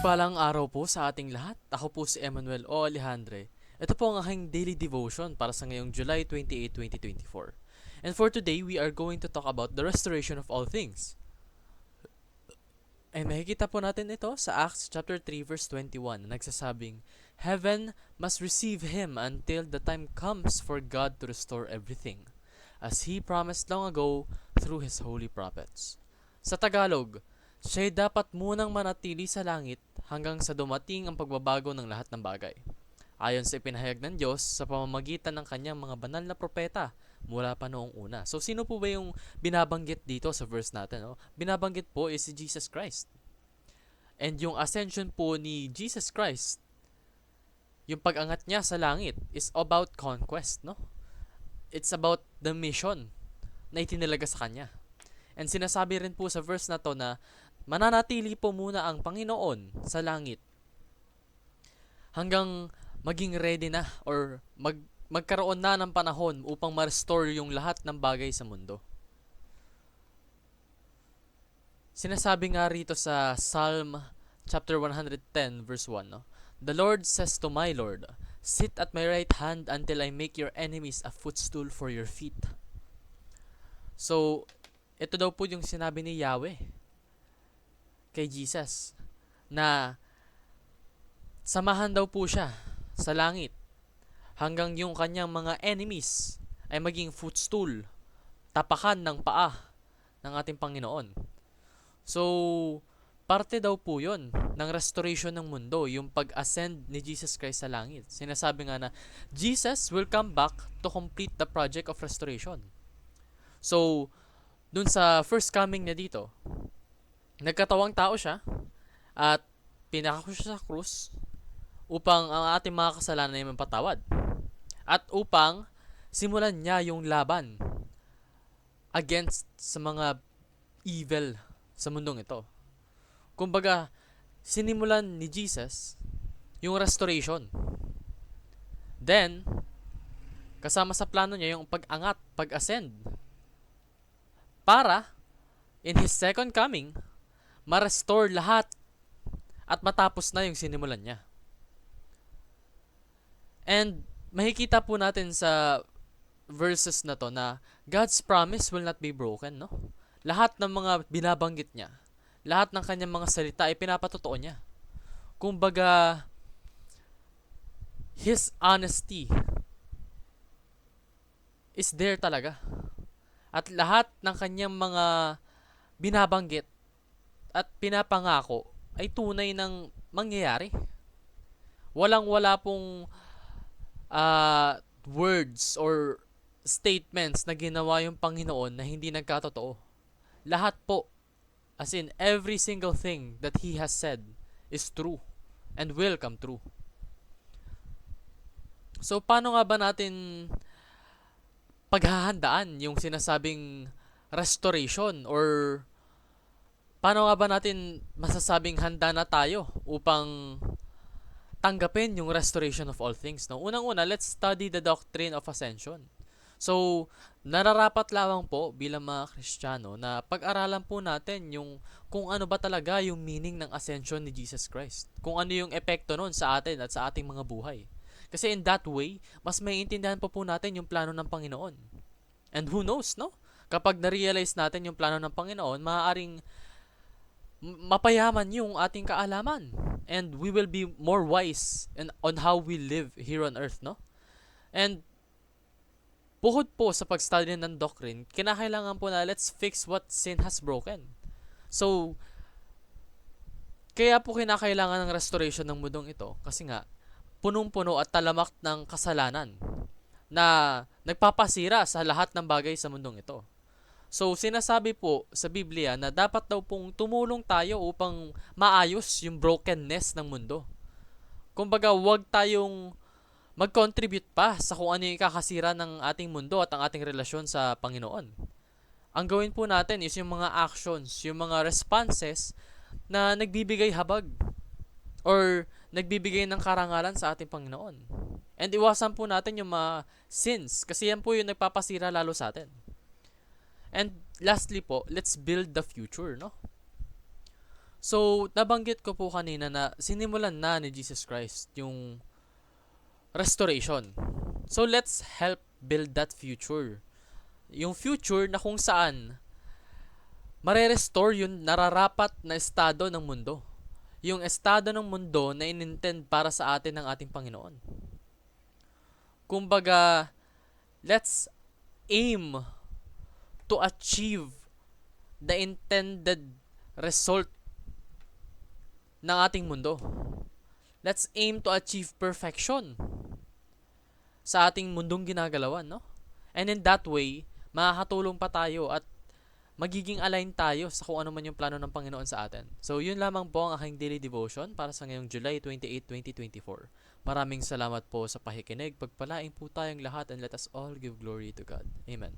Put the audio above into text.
Mapagpalang araw po sa ating lahat. Ako po si Emmanuel O. Alejandre. Ito po ang aking daily devotion para sa ngayong July 28, 2024. And for today, we are going to talk about the restoration of all things. And makikita po natin ito sa Acts chapter 3 verse 21 na nagsasabing, Heaven must receive him until the time comes for God to restore everything, as He promised long ago through His holy prophets. Sa Tagalog, siya'y dapat munang manatili sa langit hanggang sa dumating ang pagbabago ng lahat ng bagay. Ayon sa ipinahayag ng Diyos sa pamamagitan ng kanyang mga banal na propeta mula pa noong una. So sino po ba yung binabanggit dito sa verse natin? No? Binabanggit po is si Jesus Christ. And yung ascension po ni Jesus Christ, yung pag-angat niya sa langit is about conquest, no? It's about the mission na itinalaga sa kanya. And sinasabi rin po sa verse na to na mananatili po muna ang Panginoon sa langit hanggang maging ready na or magkaroon na ng panahon upang ma-restore yung lahat ng bagay sa mundo. Sinasabi nga rito sa Psalm chapter 110 verse 1, no? The Lord says to my Lord, sit at my right hand until I make your enemies a footstool for your feet. So, ito daw po yung sinabi ni Yahweh kay Jesus na samahan daw po siya sa langit hanggang yung kanyang mga enemies ay maging footstool, tapakan ng paa ng ating Panginoon. So, parte daw po yun ng restoration ng mundo, yung pag-ascend ni Jesus Christ sa langit. Sinasabi nga na Jesus will come back to complete the project of restoration. So, dun sa first coming niya dito, nagkatawang tao siya at pinako siya sa krus upang ang ating mga kasalanan ay mapatawad at upang simulan niya yung laban against sa mga evil sa mundong ito. Kumbaga, sinimulan ni Jesus yung restoration. Then, kasama sa plano niya yung pag-angat, pag-ascend para in His second coming, ma-restore lahat at matapos na yung sinimulan niya. And makikita po natin sa verses na to na God's promise will not be broken, no? Lahat ng mga binabanggit niya, lahat ng kanyang mga salita ay pinapatotoo niya. Kumbaga, His honesty is there talaga. At lahat ng kanyang mga binabanggit at pinapangako ay tunay ng mangyayari. Walang-wala pong words or statements na ginawa yung Panginoon na hindi nagkatotoo. Lahat po, as in every single thing that He has said is true and will come true. So, paano nga ba natin paghahandaan yung sinasabing restoration, or paano nga ba natin masasabing handa na tayo upang tanggapin yung restoration of all things? No? Unang-una, let's study the doctrine of ascension. So, nararapat lamang po bilang mga Kristiyano na pag-aralan po natin yung kung ano ba talaga yung meaning ng ascension ni Jesus Christ. Kung ano yung epekto nun sa atin at sa ating mga buhay. Kasi in that way, mas maiintindihan po natin yung plano ng Panginoon. And who knows, no? Kapag na-realize natin yung plano ng Panginoon, maaaring mapayaman yung ating kaalaman. And we will be more wise on how we live here on earth, no? And bukod po sa pag-study ng doctrine, kinakailangan po na let's fix what sin has broken. So, kaya po kinakailangan ng restoration ng mundong ito kasi nga, punong-puno at talamak ng kasalanan na nagpapasira sa lahat ng bagay sa mundong ito. So, sinasabi po sa Biblia na dapat daw pong tumulong tayo upang maayos yung brokenness ng mundo. Kumbaga, huwag tayong mag-contribute pa sa kung ano yung ikakasira ng ating mundo at ang ating relasyon sa Panginoon. Ang gawin po natin is yung mga actions, yung mga responses na nagbibigay habag or nagbibigay ng karangalan sa ating Panginoon. And iwasan po natin yung mga sins kasi yan po yung nagpapasira lalo sa atin. And lastly po, let's build the future, no? So, nabanggit ko po kanina na sinimulan na ni Jesus Christ yung restoration. So, let's help build that future. Yung future na kung saan mare-restore yung nararapat na estado ng mundo. Yung estado ng mundo na inintend para sa atin ng ating Panginoon. Kumbaga, let's aim to achieve the intended result ng ating mundo. Let's aim to achieve perfection sa ating mundong ginagalawan, no? And in that way, makakatulong pa tayo at magiging align tayo sa kung ano man yung plano ng Panginoon sa atin. So, yun lamang po ang aking daily devotion para sa ngayong July 28, 2024. Maraming salamat po sa pakikinig. Pagpalain po tayong lahat and let us all give glory to God. Amen.